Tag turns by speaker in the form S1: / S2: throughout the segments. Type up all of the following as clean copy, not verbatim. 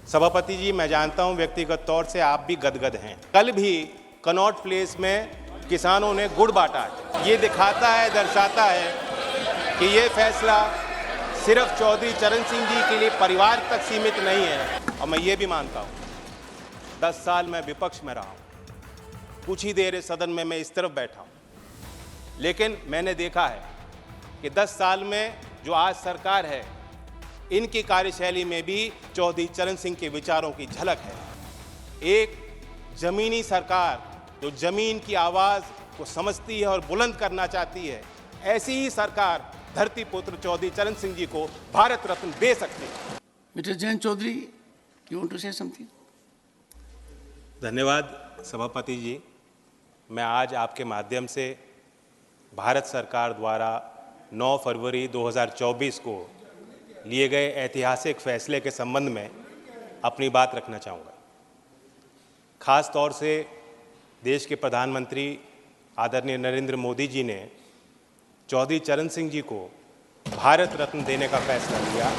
S1: सभापति जी, मैं जानता हूं व्यक्तिगत तौर से आप भी गदगद हैं। कल भी कनॉट प्लेस में किसानों ने गुड़ बांटा। ये दिखाता है, दर्शाता है कि ये फैसला सिर्फ चौधरी चरण सिंह जी के लिए परिवार तक सीमित नहीं है। और मैं ये भी मानता हूं 10 साल मैं विपक्ष में रहा हूं, कुछ ही देर सदन में मैं इस तरफ बैठा हूं, लेकिन मैंने देखा है कि 10 साल में जो आज सरकार है, इनकी कार्यशैली में भी चौधरी चरण सिंह के विचारों की झलक है। एक जमीनी सरकार जो जमीन की आवाज़ को समझती है और बुलंद करना चाहती है, ऐसी ही सरकार धरती पुत्र चौधरी चरण सिंह जी को भारत रत्न दे सकती है।
S2: Mister Jayant Chaudhary, you want to say something?
S1: धन्यवाद सभापति जी। मैं आज आपके माध्यम से भारत सरकार द्वारा 9 फरवरी 2024 को लिए गए ऐतिहासिक फैसले के संबंध में अपनी बात रखना चाहूँगा। खास तौर से देश के प्रधानमंत्री आदरणीय नरेंद्र मोदी जी ने चौधरी चरण सिंह जी को भारत रत्न देने का फैसला लिया।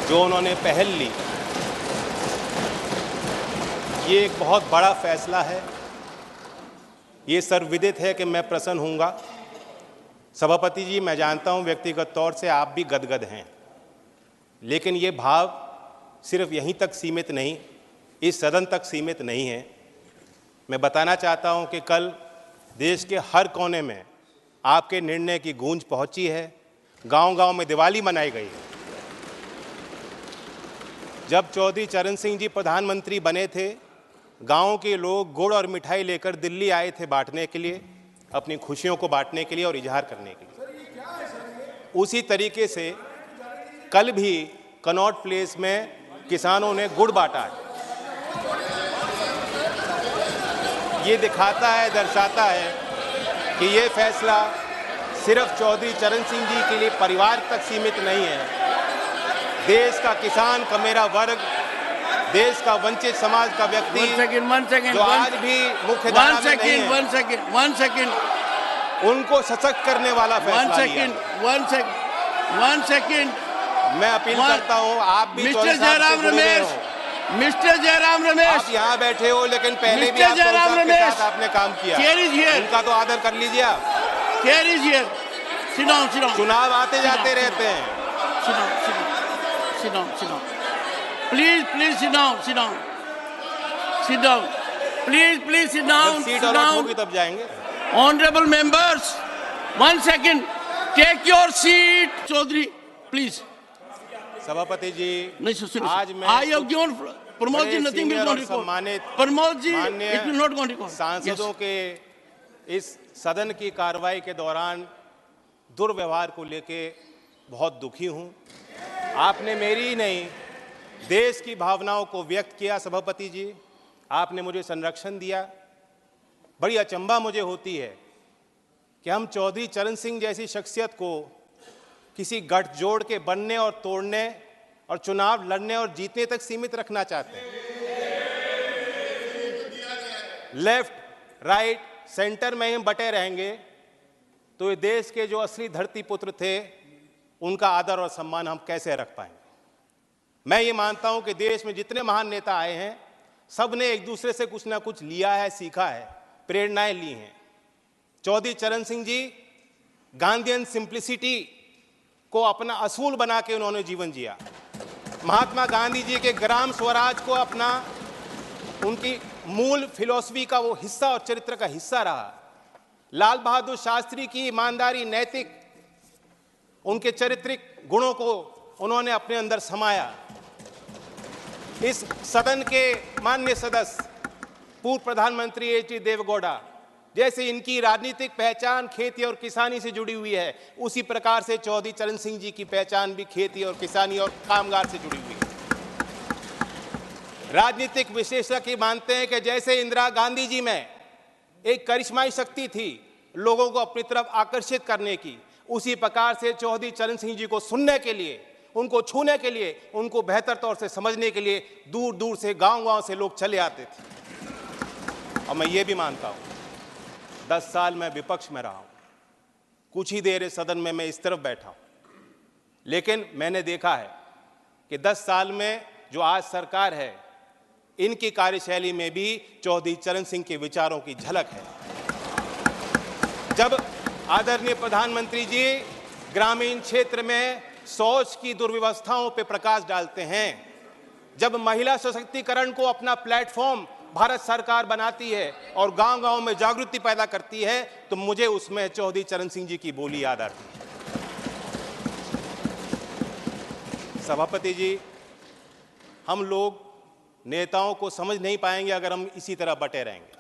S1: जो उन्होंने पहल ली, ये एक बहुत बड़ा फैसला है। ये सर्वविदित है कि मैं प्रसन्न हूँगा। सभापति जी, मैं जानता हूं व्यक्तिगत तौर से आप भी गदगद हैं, लेकिन ये भाव सिर्फ यहीं तक सीमित नहीं, इस सदन तक सीमित नहीं है। मैं बताना चाहता हूं कि कल देश के हर कोने में आपके निर्णय की गूंज पहुंची है। गांव-गांव में दिवाली मनाई गई है। जब चौधरी चरण सिंह जी प्रधानमंत्री बने थे, गाँव के लोग गुड़ और मिठाई लेकर दिल्ली आए थे बांटने के लिए, अपनी खुशियों को बांटने के लिए और इजहार करने के लिए। उसी तरीके से कल भी कनॉट प्लेस में किसानों ने गुड़ बांटा। ये दिखाता है, दर्शाता है कि ये फैसला सिर्फ चौधरी चरण सिंह जी के लिए परिवार तक सीमित नहीं है। देश का किसान, कमेरा वर्ग, देश का वंचित समाज का व्यक्ति जो आज भी मुख्य धारा में नहीं है,
S2: वन सेकंड,
S1: उनको सशक्त करने वाला फैसला लिया।
S2: वन सेकंड,
S1: मैं अपील करता हूं, आप भी
S2: मिस्टर जयराम रमेश,
S1: आप यहाँ बैठे हो, लेकिन पहले भी आप चौधरी के साथ आपने काम किया, उनका तो आदर कर लीजिए आप। चुनाव आते जाते रहते हैं।
S2: Please sit down. Please sit down.
S1: Seat allot होगी तब जाएंगे।
S2: Honorable members, 1 second. Take your seat. Chaudhary, please.
S1: सभापति जी,
S2: आज मैं I have given Pramod ji, nothing will not record. Pramod ji, it will not go on record.
S1: सांसदों के इस सदन की कार्रवाई के दौरान दुर्व्यवहार को लेके बहुत दुखी हूं। आपने मेरी ही नहीं, देश की भावनाओं को व्यक्त किया। सभापति जी, आपने मुझे संरक्षण दिया। बड़ी अचंभा मुझे होती है कि हम चौधरी चरण सिंह जैसी शख्सियत को किसी गठजोड़ के बनने और तोड़ने और चुनाव लड़ने और जीतने तक सीमित रखना चाहते हैं। लेफ्ट, राइट, सेंटर में हम बटे रहेंगे तो ये देश के जो असली धरती पुत्र थे, उनका आदर और सम्मान हम कैसे रख पाएंगे। मैं ये मानता हूं कि देश में जितने महान नेता आए हैं, सब ने एक दूसरे से कुछ ना कुछ लिया है, सीखा है, प्रेरणाएं ली हैं। चौधरी चरण सिंह जी गांधीयन सिंप्लिसिटी को अपना असूल बना के उन्होंने जीवन जिया। महात्मा गांधी जी के ग्राम स्वराज को अपना, उनकी मूल फिलॉसफी का वो हिस्सा और चरित्र का हिस्सा रहा। लाल बहादुर शास्त्री की ईमानदारी, नैतिक, उनके चारित्रिक गुणों को उन्होंने अपने अंदर समाया। इस सदन के माननीय सदस्य पूर्व प्रधानमंत्री एच.डी. देवेगौड़ा, जैसे इनकी राजनीतिक पहचान खेती और किसानी से जुड़ी हुई है, उसी प्रकार से चौधरी चरण सिंह जी की पहचान भी खेती और किसानी और कामगार से जुड़ी हुई है। राजनीतिक विश्लेषक ये मानते हैं कि जैसे इंदिरा गांधी जी में एक करिश्माई शक्ति थी लोगों को अपनी तरफ आकर्षित करने की, उसी प्रकार से चौधरी चरण सिंह जी को सुनने के लिए, उनको छूने के लिए, उनको बेहतर तौर से समझने के लिए दूर दूर से, गांव-गांव से लोग चले आते थे। और मैं ये भी मानता हूँ 10 साल मैं विपक्ष में रहा हूँ, कुछ ही देर इस सदन में मैं इस तरफ बैठा हूँ, लेकिन मैंने देखा है कि 10 साल में जो आज सरकार है, इनकी कार्यशैली में भी चौधरी चरण सिंह के विचारों की झलक है। जब आदरणीय प्रधानमंत्री जी ग्रामीण क्षेत्र में शौच की दुर्व्यवस्थाओं पर प्रकाश डालते हैं, जब महिला सशक्तिकरण को अपना प्लेटफॉर्म भारत सरकार बनाती है और गांव-गांव में जागृति पैदा करती है, तो मुझे उसमें चौधरी चरण सिंह जी की बोली याद आती है। सभापति जी, हम लोग नेताओं को समझ नहीं पाएंगे अगर हम इसी तरह बटे रहेंगे।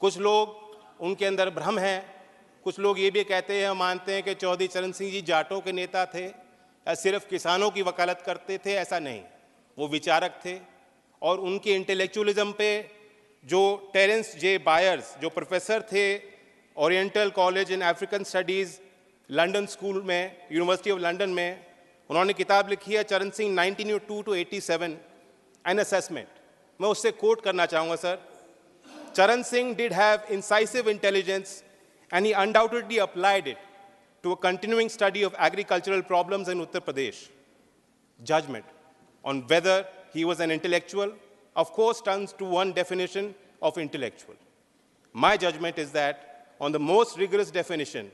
S1: कुछ लोग, उनके अंदर भ्रम है, कुछ लोग ये भी कहते हैं, मानते हैं कि चौधरी चरण सिंह जी जाटों के नेता थे या सिर्फ किसानों की वकालत करते थे। ऐसा नहीं, वो विचारक थे और उनके इंटेलेक्चुअलिज्म पे जो टेरेंस जे बायर्स, जो प्रोफेसर थे oriental college in African studies London school में, यूनिवर्सिटी ऑफ लंदन में, उन्होंने किताब लिखी है चरण सिंह 1902 to 87 एन असेसमेंट। मैं उससे कोट करना चाहूँगा सर। चरण Singh did have incisive intelligence and he undoubtedly applied it to a continuing study of agricultural problems in Uttar Pradesh. Judgment on whether he was an intellectual, of course, turns to one definition of intellectual. My judgment is that, on the most rigorous definition,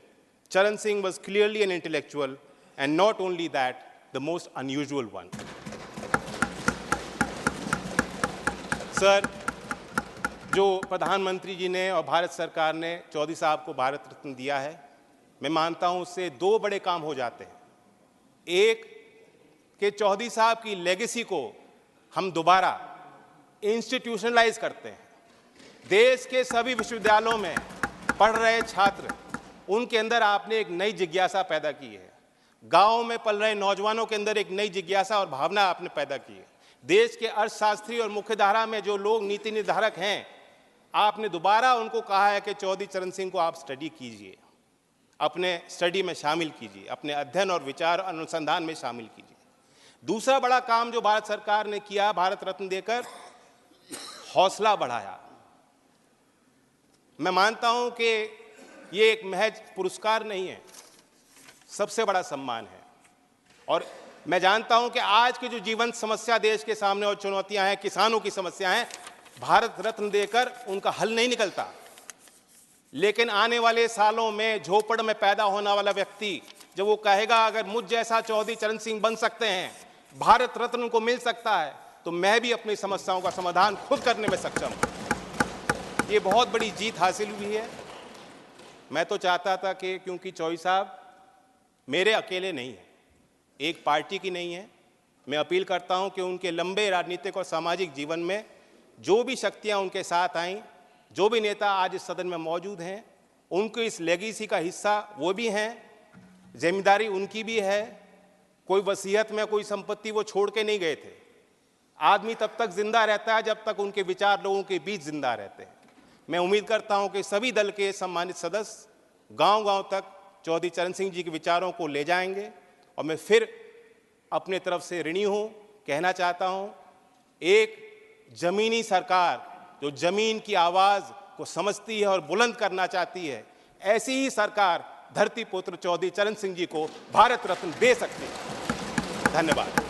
S1: Charan Singh was clearly an intellectual, and not only that, the most unusual one. Sir, जो प्रधानमंत्री जी ने और भारत सरकार ने चौधरी साहब को भारत रत्न दिया है, मैं मानता हूं उससे दो बड़े काम हो जाते हैं। एक कि चौधरी साहब की लेगेसी को हम दोबारा इंस्टीट्यूशनलाइज करते हैं। देश के सभी विश्वविद्यालयों में पढ़ रहे छात्र, उनके अंदर आपने एक नई जिज्ञासा पैदा की है। गाँव में पल रहे नौजवानों के अंदर एक नई जिज्ञासा और भावना आपने पैदा की है। देश के अर्थशास्त्री और मुख्यधारा में जो लोग नीति निर्धारक हैं, आपने दोबारा उनको कहा है कि चौधरी चरण सिंह को आप स्टडी कीजिए, अपने स्टडी में शामिल कीजिए, अपने अध्ययन और विचार अनुसंधान में शामिल कीजिए। दूसरा बड़ा काम जो भारत सरकार ने किया, भारत रत्न देकर हौसला बढ़ाया। मैं मानता हूं कि ये एक महज पुरस्कार नहीं है, सबसे बड़ा सम्मान है। और मैं जानता हूं कि आज की जो जीवंत समस्या देश के सामने और चुनौतियां हैं, किसानों की समस्या हैं, भारत रत्न देकर उनका हल नहीं निकलता। लेकिन आने वाले सालों में झोपड़ में पैदा होने वाला व्यक्ति जब वो कहेगा अगर मुझ जैसा चौधरी चरण सिंह बन सकते हैं, भारत रत्न उनको मिल सकता है, तो मैं भी अपनी समस्याओं का समाधान खुद करने में सक्षम हूं। ये बहुत बड़ी जीत हासिल हुई है। मैं तो चाहता था कि, क्योंकि चौधरी साहब मेरे अकेले नहीं हैं, एक पार्टी की नहीं है, मैं अपील करता हूं कि उनके लंबे राजनीतिक और सामाजिक जीवन में जो भी शक्तियां उनके साथ आईं, जो भी नेता आज इस सदन में मौजूद हैं, उनको इस लेगेसी का हिस्सा वो भी हैं, जिम्मेदारी उनकी भी है। कोई वसीयत में कोई संपत्ति वो छोड़ के नहीं गए थे। आदमी तब तक जिंदा रहता है जब तक उनके विचार लोगों के बीच जिंदा रहते हैं। मैं उम्मीद करता हूं कि सभी दल के सम्मानित सदस्य गांव-गांव तक चौधरी चरण सिंह जी के विचारों को ले जाएंगे। और मैं फिर अपने तरफ से ऋणी हूं, कहना चाहता हूं, एक जमीनी सरकार जो जमीन की आवाज़ को समझती है और बुलंद करना चाहती है, ऐसी ही सरकार धरती पुत्र चौधरी चरण सिंह जी को भारत रत्न दे सकती है। धन्यवाद।